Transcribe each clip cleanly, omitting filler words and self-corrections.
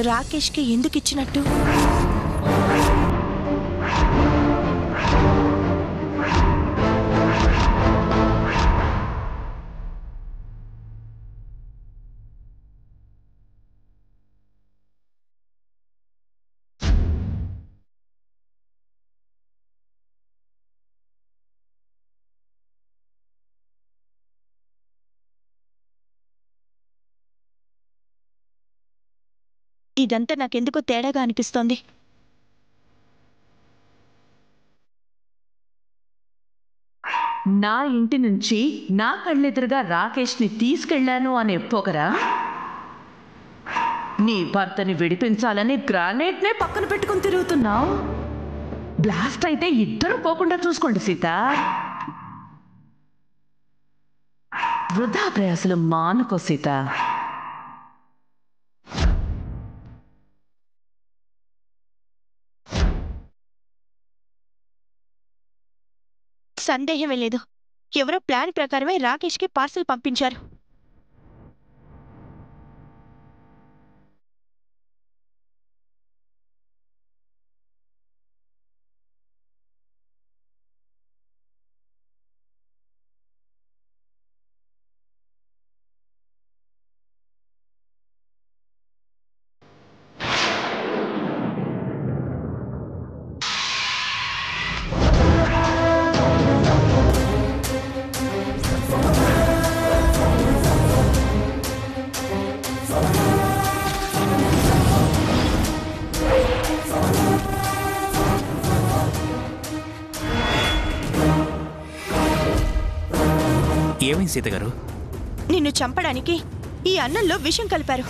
రాకేష్కి ఎందుకు ఇచ్చినట్టు? ఇదంతా నాకెందుకో తేడాగా అనిపిస్తోంది. నా ఇంటి నుంచి నా కళ్ళెదురుగా రాకేష్ని తీసుకెళ్లాను అనే పొగరా? నీ భర్తని విడిపించాలని గ్రానైట్నే పక్కన పెట్టుకుని తిరుగుతున్నావు. బ్లాస్ట్ అయితే ఇద్దరు పోకుండా చూసుకోండి సీత. వృధా ప్రయాసలు మానుకో సీత. సందేహమే లేదు, ఎవరో ప్లాన్ ప్రకారమే రాకేష్కి పార్సల్ పంపించారు. ఏమైంది సీత గారు? నిన్ను చంపడానికి ఈ అన్నంలో విషం కలిపారు.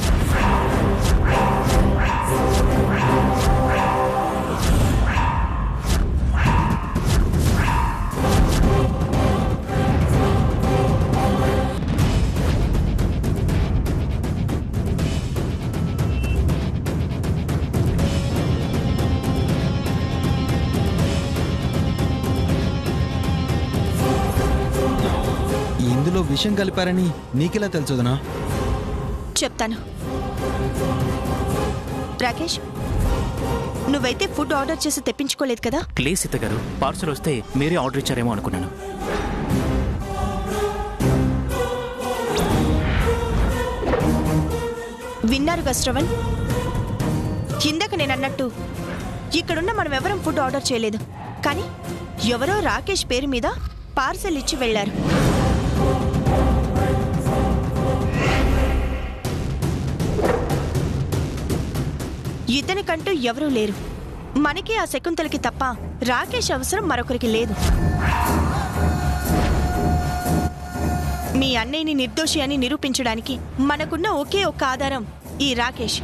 ఇందులో విషయం కలిపారని నీకెలా తెలుసుదనా? చెప్తాను. రాకేష్, నువ్వైతే ఫుడ్ ఆర్డర్ చేసి తెప్పించుకోలేదు కదా? ప్లీజ్ సీత గారు, పార్సల్ వస్తే మీరే ఆర్డర్ ఇచ్చారేమో అనుకున్నాను. విన్నారుగా శ్రవణ్, ఇందాక నేను అన్నట్టు ఇక్కడున్న మనం ఎవరం ఫుడ్ ఆర్డర్ చేయలేదు. కానీ ఎవరో రాకేష్ పేరు మీద పార్సల్ ఇచ్చి వెళ్లారు. ఇతనికంటూ ఎవరూ లేరు. మనకి ఆ శకుంతలకి తప్ప రాకేష్ అవసరం మరొకరికి లేదు. మీ అన్నయ్యని నిర్దోషి అని నిరూపించడానికి మనకున్న ఒకే ఒక్క ఆధారం ఈ రాకేష్.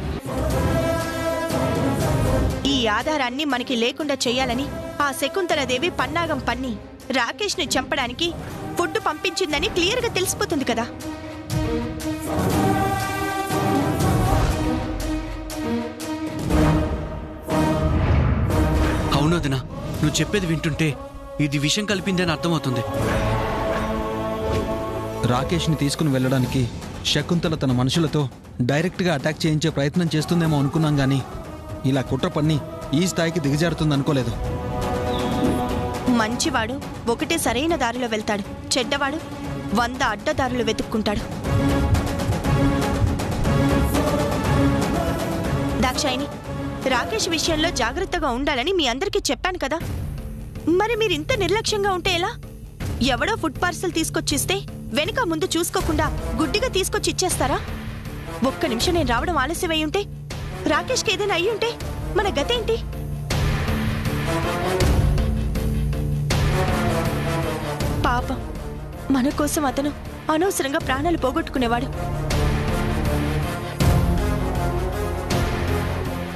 ఈ ఆధారాన్ని మనకి లేకుండా చేయాలని ఆ శకుంతలదేవి పన్నాగం పన్ని రాకేష్ని చంపడానికి ఫుడ్ పంపించిందని క్లియర్గా తెలిసిపోతుంది కదా. అవునోదినా, నువ్వు చెప్పేది వింటుంటే ఇది విషం కలిపిందని అర్థమవుతుంది. రాకేష్ని తీసుకుని వెళ్ళడానికి శకుంతల తన మనుషులతో డైరెక్ట్గా అటాక్ చేయించే ప్రయత్నం చేస్తుందేమో అనుకున్నాం, కానీ ఇలా కుట్ర పన్ని ఈ స్థాయికి దిగజారుతుంది అనుకోలేదు. మంచివాడు ఒకటే సరైన దారిలో వెళ్తాడు, చెడ్డవాడు 100 అడ్డదారులు వెతుక్కుంటాడు. దాక్షాయిని, రాకేష్ విషయంలో జాగ్రత్తగా ఉండాలని మీ అందరికీ చెప్పాను కదా. మరి మీరింత నిర్లక్ష్యంగా ఉంటే ఎలా? ఎవడో ఫుడ్ పార్సల్ తీసుకొచ్చిస్తే వెనుక ముందు చూసుకోకుండా గుడ్డిగా తీసుకొచ్చి ఇచ్చేస్తారా? ఒక్క నిమిషం నేను రావడం ఆలస్యమై ఉంటే, రాకేష్కి ఏదైనా అయ్యి ఉంటే మన గతేంటి? పాపం, మన కోసం అతను అనవసరంగా ప్రాణాలు పోగొట్టుకునేవాడు.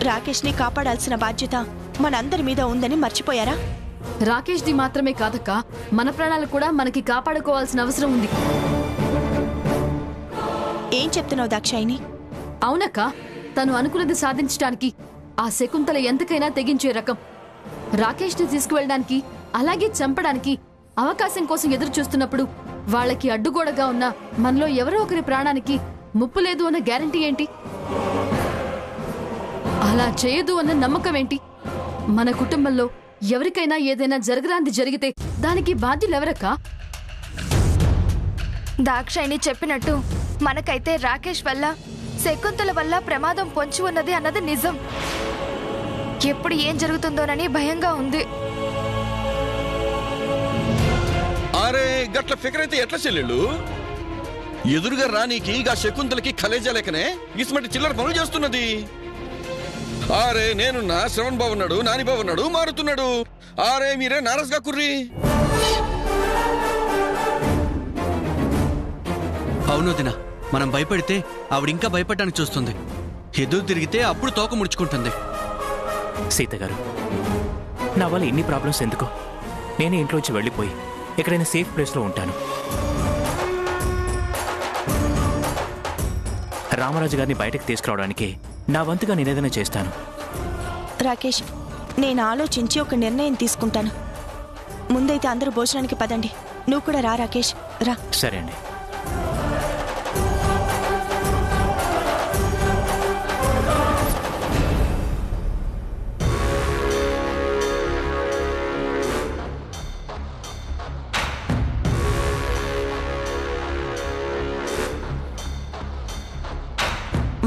రాకేష్ని కాపాడాల్సిన బాధ్యత మనందరి మీద ఉందని మర్చిపోయారా? రాకేష్ది మాత్రమే కాదక్క, మన ప్రాణాలు కూడా మనకి కాపాడుకోవాల్సిన అవసరం ఉంది. ఏం చెప్తున్నావు దాక్షాయిని? అవునక్క, తను అనుకున్నది సాధించడానికి ఆ శకుంతల ఎంతకైనా తెగించే రకం. రాకేష్ని తీసుకువెళ్ళడానికి అలాగే చంపడానికి అవకాశం కోసం ఎదురు చూస్తున్నప్పుడు వాళ్ళకి అడ్డుగోడగా ఉన్న మనలో ఎవరో ఒకరి ప్రాణానికి ముప్పు లేదు అన్న గ్యారంటీ ఏంటి? అలా చేయదు అన్న నమ్మకం ఏంటి? మన కుటుంబంలో ఎవరికైనా ఏదైనా జరగరాంది జరిగితే దానికి బాధ్యులెవరక్కా? దాక్షాయిని చెప్పినట్టు మనకైతే రాకేష్ వల్ల శకుంతల వల్ల ప్రమాదం పొంచి ఉన్నది అన్నది నిజం. ఎప్పుడు ఏం జరుగుతుందోనని భయంగా ఉంది. అరే గట్ల ఫికర్ అయితే ఎట్లా చెల్లెళ్ళు? ఎదురుగా రానీకి గా శకుంతలకి కలేజా లేకనే ఇస్మటి చిల్లర పనులు చేస్తున్నది. అరే నేనున్నా, శ్రవణ్ బాబున్నాడు, నాని బాబున్నాడు, మారుతున్నాడు. అరే మీరే నారాజ్గా కుర్రీ. అవును దినా, మనం భయపడితే ఆవిడింకా భయపడడానికి చూస్తుంది. ఎదురు తిరిగితే అప్పుడు తోక ముడుచుకుంటుంది. సీత గారు, నా వల్ల ఇన్ని ప్రాబ్లమ్స్ ఎందుకు? నేనే ఇంట్లోంచి వెళ్ళిపోయి ఎక్కడైనా సేఫ్ ప్లేస్లో ఉంటాను. రామరాజు గారిని బయటకు తీసుకురావడానికి నా వంతుగా నేనేదైనా చేస్తాను. రాకేష్, నేను ఆలోచించి ఒక నిర్ణయం తీసుకుంటాను. ముందైతే అందరూ భోజనానికి పదండి. నువ్వు కూడా రా రాకేష్, రా. సరే అండి.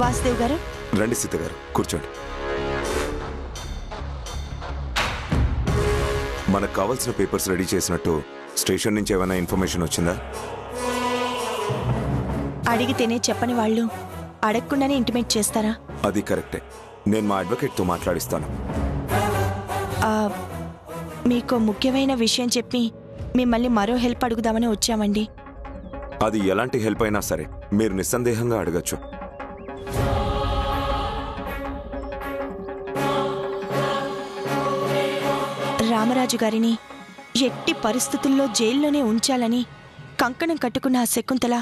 వాసుదేవ్ గారు రండి. సీత గారు కూర్చోండి. మనకు కావాల్సిన పేపర్స్ రెడీ చేసినట్టు స్టేషన్ నుంచి ఏమైనా ఇన్ఫర్మేషన్ వచ్చిందా? అడిగితేనే చెప్పని వాళ్ళు అడగకుండానే ఇంటిమేట్ చేస్తారా? అది కరెక్టే. నేను మా అడ్వకేట్తో మాట్లాడిస్తాను. మీకు ముఖ్యమైన విషయం చెప్పి మిమ్మల్ని మరో హెల్ప్ అడుగుదామని వచ్చామండి. అది ఎలాంటి హెల్ప్ అయినా సరే మీరు నిస్సందేహంగా అడగచ్చు. రామరాజు గారిని ఎట్టి పరిస్థితుల్లో జైల్లోనే ఉంచాలని కంకణం కట్టుకున్న ఆ శకుంతల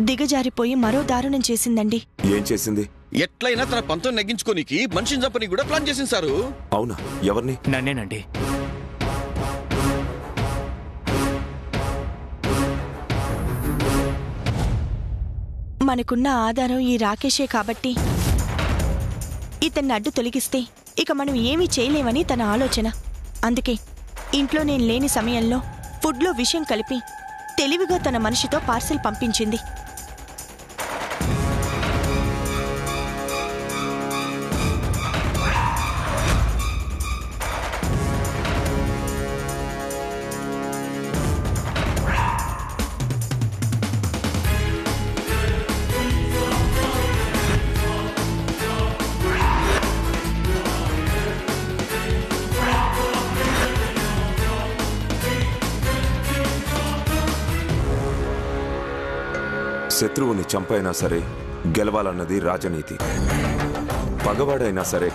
దిగజారిపోయి మరో దారుణం చేసిందండి. ఏం చేసింది? ఎట్లయినా తన పంతం నెగ్గించుకోనికి మనిషిని చంపని కూడా ప్లాన్ చేసింది సారు. అవునా? ఎవరిని? నన్నేనండి. మనకున్న ఆధారం ఈ రాకేషే కాబట్టి ఇతన్ని అడ్డు తొలగిస్తే ఇక మనం ఏమీ చేయలేమని తన ఆలోచన. అందుకే ఇంట్లో నేను లేని సమయంలో ఫుడ్లో విషం కలిపి తెలివిగా తన మనిషితో పార్సిల్ పంపించింది. శత్రువుని చంపైనా సరే గెలవాలన్నది రాజనీతి. పగవాడైనా సరే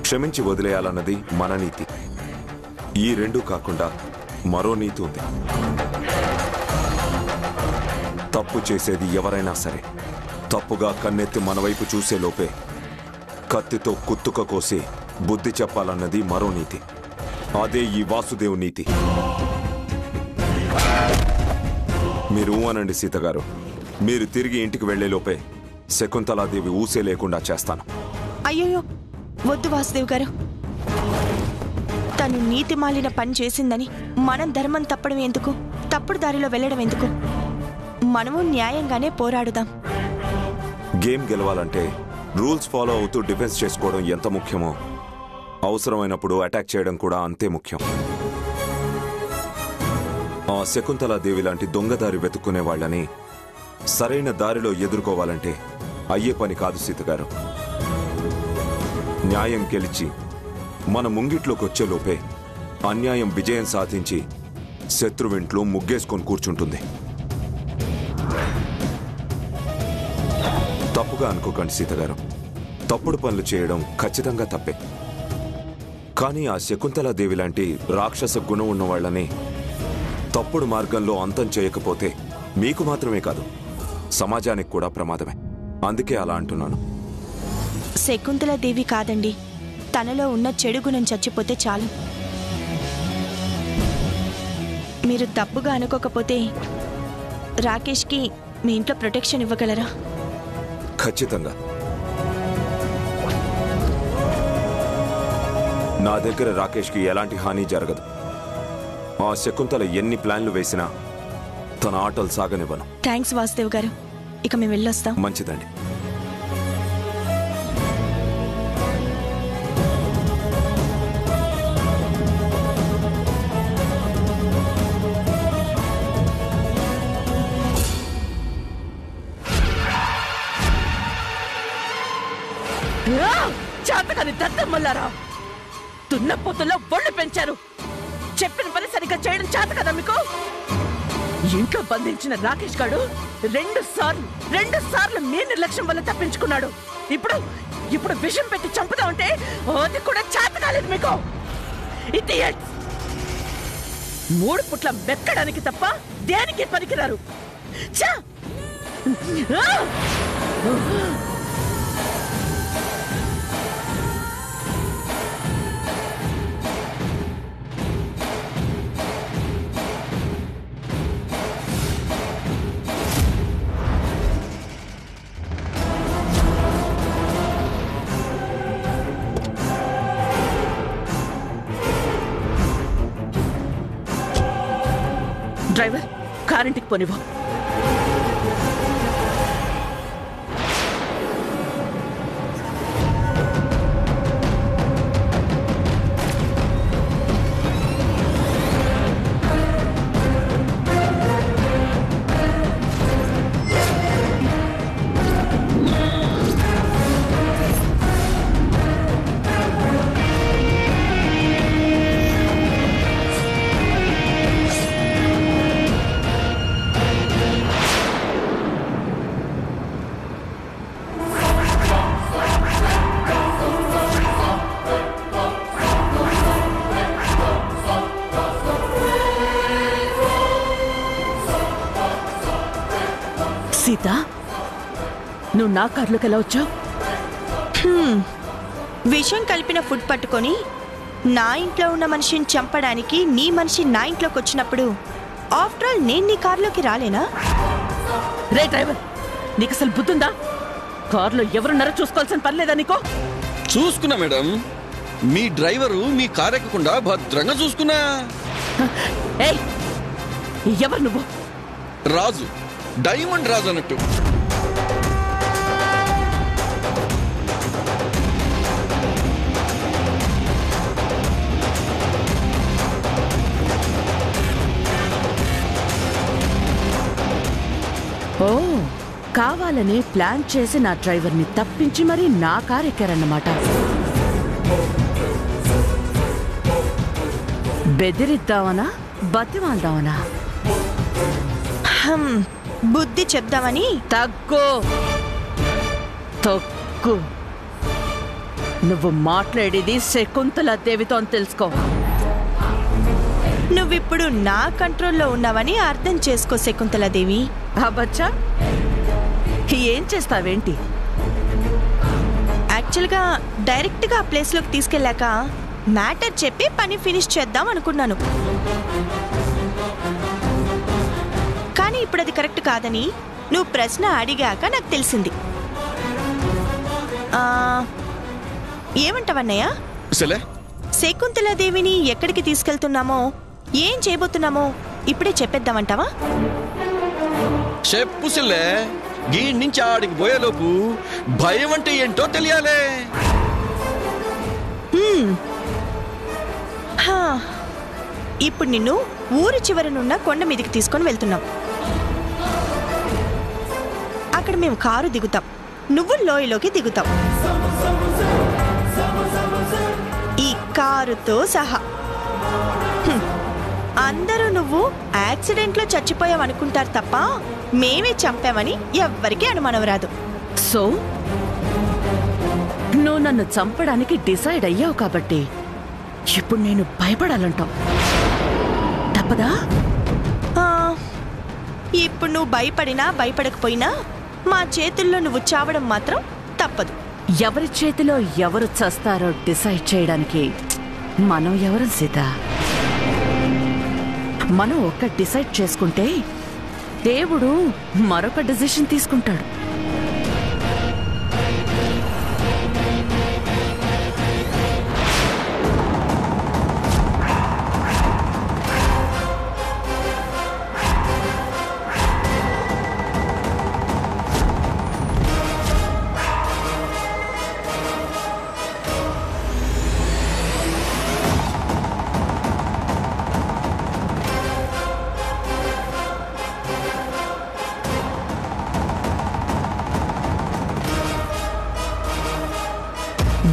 క్షమించి వదిలేయాలన్నది మన నీతి. ఈ రెండూ కాకుండా మరో నీతి ఉంది. తప్పు చేసేది ఎవరైనా సరే తప్పుగా కన్నెత్తి మన వైపు చూసే లోపే కత్తితో కుత్తుక కోసి బుద్ధి చెప్పాలన్నది మరో నీతి. అదే ఈ వాసుదేవ్ నీతి. మీరు అనండి సీతగారు. మీరు తిరిగి ఇంటికి వెళ్లేలోపే శకుంతలాదేవి ఊసే లేకుండా చేస్తాను. అయ్యో వద్దు వాసుదేవ్ గారు. తను నీతి మాలిన పని చేసిందని మనం ధర్మం తప్పడం ఎందుకు? తప్పుడు దారిలో వెళ్ళడం ఎందుకు? మనము న్యాయంగానే పోరాడుదాం. గేమ్ గెలవాలంటే రూల్స్ ఫాలో అవుతూ డిఫెన్స్ చేసుకోవడం ఎంత ముఖ్యమో అవసరమైనప్పుడు అటాక్ చేయడం కూడా అంతే ముఖ్యం. ఆ శకుంతలాదేవి లాంటి దొంగదారి వెతుక్కునే వాళ్ళని సరైన దారిలో ఎదుర్కోవాలంటే అయ్యే పని కాదు సీతగారు. న్యాయం గెలిచి మన ముంగిట్లోకి వచ్చేలోపే అన్యాయం విజయం సాధించి శత్రువింట్లో ముగ్గేసుకొని కూర్చుంటుంది. తప్పుగా అనుకోకండి సీతగారు. తప్పుడు పనులు చేయడం ఖచ్చితంగా తప్పే. కానీ ఆ శకుంతలాదేవి లాంటి రాక్షస గుణం ఉన్న వాళ్ళని తప్పుడు మార్గంలో అంతం చేయకపోతే మీకు మాత్రమే కాదు సమాజానికి కూడా ప్రమాదమే. అందుకే అలా అంటున్నాను. శకుంతలాదేవి కాదండి, తనలో ఉన్న చెడు గుణం చచ్చిపోతే చాలు. మీరు తప్పుగా అనుకోకపోతే రాకేష్కి మీ ఇంట్లో ప్రొటెక్షన్ ఇవ్వగలరా? ఖచ్చితంగా. నా దగ్గర రాకేష్కి ఎలాంటి హాని జరగదు. ఆ శకుంతల ఎన్ని ప్లాన్లు వేసినా తన ఆటలు సాగనివ్వను. థ్యాంక్స్ వాసుదేవ్ గారు. ఇక మేము వెళ్ళొస్తాం. మంచిదండి. చేతకాని దద్దమ్మలారా, దున్నపోతుల్లో ఒళ్ళు పెంచారు. చెప్పిన పని సరిగ్గా చేయడం చేత కదా మీకు? ఇంట్లో బంధించిన రాకేష్ గాడు రెండు సార్లు మీ నిర్లక్ష్యం వల్ల తప్పించుకున్నాడు. ఇప్పుడు విషం పెట్టి చంపుదా ఉంటే అది కూడా చేత కాలేదు మీకు. ఇడియట్స్! 3 పుట్ల మెక్కడానికి తప్ప దేనికి పనికిరారు. ఛా! డ్రైవర్, కారింటికి పోనివ్వు. సీత, నువ్వు నా కార్లోకి ఎలా వచ్చావు? విషం కలిపిన ఫుడ్ పట్టుకొని నా ఇంట్లో ఉన్న మనిషిని చంపడానికి నీ మనిషి నా ఇంట్లోకి వచ్చినప్పుడు ఆఫ్టర్ ఆల్ నేను నీ కార్లోకి రాలేనా? రే డ్రైవర్, నీకు అసలు బుద్ధుందా? కారులో ఎవరున్నారో చూసుకోవాల్సిన పనిలేదా నీకు? చూసుకున్నా మేడం. మీ డ్రైవరు మీ కారు ఎక్కకుండా భద్రంగా చూసుకున్నా. ఏయ్, ఎవరు నువ్వు? రాజు, డైమండ్ రాజు అన్నట్టు. ఓ, కావాలని ప్లాన్ చేసి నా డ్రైవర్ని తప్పించి మరీ నా కారు ఎక్కారన్నమాట. బెదిరిద్దామనా, బతిమాల్దామనా? బుద్ధి చెప్దామని. తగ్గు. నువ్వు మాట్లాడేది శకుంతల దేవితో అని తెలుసుకో. నువ్విప్పుడు నా కంట్రోల్లో ఉన్నావని అర్థం చేసుకో శకుంతలాదేవి. అబ్బచ్చా, ఏం చేస్తావేంటి? యాక్చువల్గా డైరెక్ట్గా ఆ ప్లేస్లోకి తీసుకెళ్ళాక మ్యాటర్ చెప్పి పని ఫినిష్ చేద్దాం అనుకున్నాను. కానీ ఇప్పుడు అది కరెక్ట్ కాదని నువ్వు ప్రశ్న అడిగాక నాకు తెలిసింది. ఏమంటావన్నయ్య? శకుంతలాదేవిని ఎక్కడికి తీసుకెళ్తున్నామో, ఏం చేయబోతున్నామో ఇప్పుడే చెప్పేద్దామంటావా? చెప్పు సిల్లే. గీ నుంచి ఆడికి పోయేలోపు భయం అంటే ఏంటో తెలియాలే. ఇప్పుడు నిన్ను ఊరి చివరనున్న కొండ మీదకి తీసుకొని వెళ్తున్నాం. అక్కడ మేము కారు దిగుతాం, నువ్వు లోయలోకి దిగుతావు. ఈ కారుతో సహా అందరూ నువ్వు యాక్సిడెంట్లో చచ్చిపోయావనుకుంటారు తప్ప మేమే చంపామని ఎవ్వరికీ అనుమానం రాదు. సో నువ్వు నన్ను చంపడానికి డిసైడ్ అయ్యావు కాబట్టి ఇప్పుడు నేను భయపడాలంటావు, తప్పదా? ఇప్పుడు నువ్వు భయపడినా భయపడకపోయినా మా చేతుల్లో నువ్వు చావడం మాత్రం తప్పదు. ఎవరి చేతిలో ఎవరు చస్తారో డిసైడ్ చేయడానికి మనం ఎవరు సీత? మనం ఒక్క డిసైడ్ చేసుకుంటే దేవుడు మరొక డిసిషన్ తీసుకుంటాడు.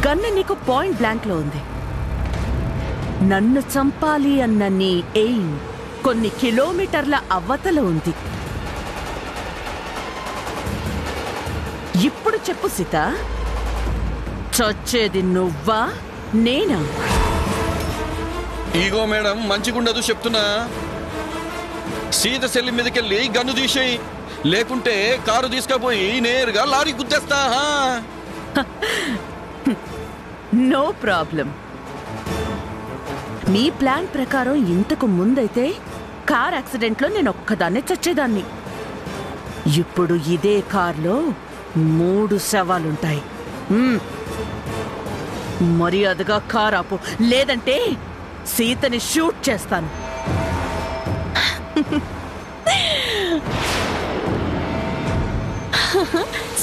గన్ను నీకు పాయింట్ బ్లాంక్ లో ఉంది. నన్ను చంపాలి అన్న నీ ఎయిమ్ కొన్ని కిలోమీటర్ల అవతల ఉంది. ఇప్పుడు చెప్పు సీత, చచ్చేది నువ్వా నేనా? ఈగో మేడం మంచిగుండదు చెప్తున్నా. సీత సెల్లి మీదకెళ్ళి గన్ను తీసేయి, లేకుంటే కారు తీసుకుపోయి నేరుగా లారీ గుద్దేస్తా. No problem. మీ ప్లాన్ ప్రకారం ఇంతకు ముందైతే కార్ యాక్సిడెంట్లో నేను ఒక్కదాన్నే చచ్చేదాన్ని. ఇప్పుడు ఇదే కార్లో 3 శవాలుంటాయి. మర్యాదగా కార్ ఆపు, లేదంటే సీతని షూట్ చేస్తాను.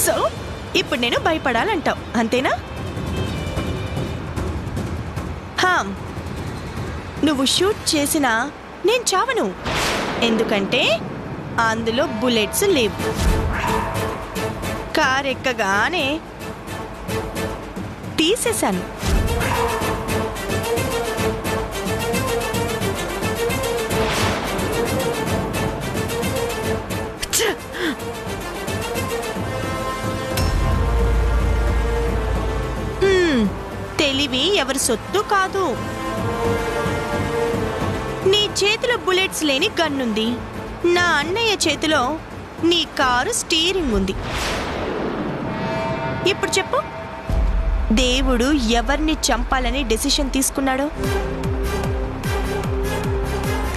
సో ఇప్పుడు నేను భయపడాలంటావు, అంతేనా? నువ్వు షూట్ చేసినా నేను చావను, ఎందుకంటే అందులో బుల్లెట్స్ లేవు. కార్ ఎక్కగానే తీసేశాను. తెలివి ఎవరి సొత్తు కాదు. నీ చేతిలో బుల్లెట్స్ లేని గన్నుంది, నా అన్నయ్య చేతిలో నీ కారు స్టీరింగ్ ఉంది. ఇప్పుడు చెప్పు, దేవుడు ఎవరిని చంపాలని డెసిషన్ తీసుకున్నాడో?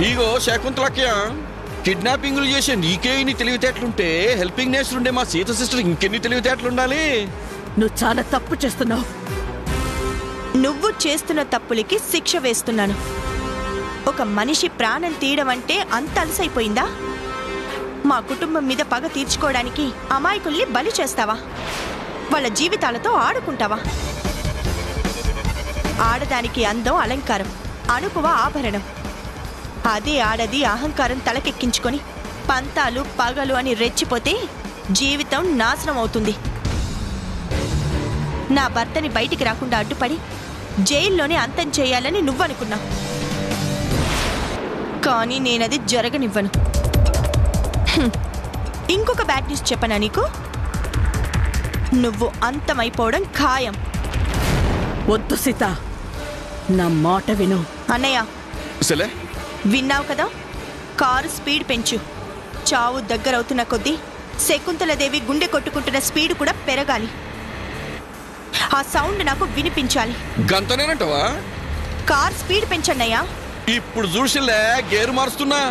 ఇగో శకుంతలక్య, కిడ్నాపింగ్లు చేసే నీకే ఇన్ని తెలివితేటలుంటే హెల్పింగ్ నేచర్ ఉండే మా సీత సిస్టర్ ఇంకెన్ని తెలివితేటలుండాలి? నువ్వు చాలా తప్పు చేస్తున్నావు. నువ్వు చేస్తున్న తప్పులకి శిక్ష వేస్తున్నాను. ఒక మనిషి ప్రాణం తీయడం అంటే అంత అలసైపోయిందా? మా కుటుంబం మీద పగ తీర్చుకోవడానికి అమాయకుల్ని బలి చేస్తావా? వాళ్ళ జీవితాలతో ఆడుకుంటావా? ఆడదానికి అందం అలంకారం, అణుకువ ఆభరణం. అదే ఆడది అహంకారం తలకెక్కించుకొని పంతాలు పగలు అని రెచ్చిపోతే జీవితం నాశనం అవుతుంది. నా భర్తని బయటికి రాకుండా అడ్డుపడి జైల్లోనే అంతం చేయాలని నువ్వనుకున్నావు, కానీ నేనది జరగనివ్వను. ఇంకొక బ్యాడ్ న్యూస్ చెప్పనా నీకు? నువ్వు అంతమైపోవడం ఖాయం. వద్దు సీత, నా మాట విను. అన్నయ్య, సలే విన్నావు కదా, కారు స్పీడ్ పెంచు. చావు దగ్గరవుతున్న కొద్దీ శకుంతలదేవి గుండె కొట్టుకుంటున్న స్పీడ్ కూడా పెరగాలి. ఆ సౌండ్ నాకు వినిపించాలి. గంతనేనంటవా? Car speed పెంచన్నయ్యా. ఇప్పుడు చూసిలే గేరు మారుస్తున్నా.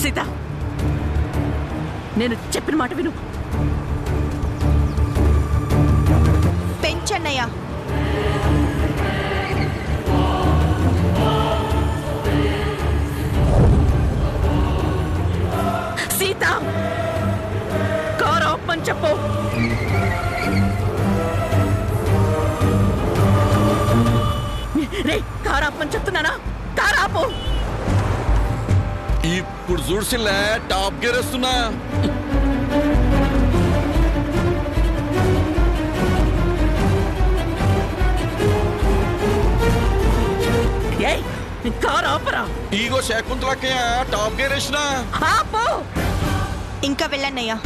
సీత, నేను చెప్పిన మాట విను. పెంచన్నయ్యా. సీత, కారు ఆపమని చెప్పు. రే, కారు ఆపమని చెప్తున్నానా? కారు ఆపు. ఇప్పుడు చూసిలే టాప్ గేర్ వేస్తున్నా. కారు ఆపరా. ఈగో శకుంతలక్య, టాప్ గేర్ వేసినా. ఆపు. ఇంకా వెళ్ళన్నయ్యా.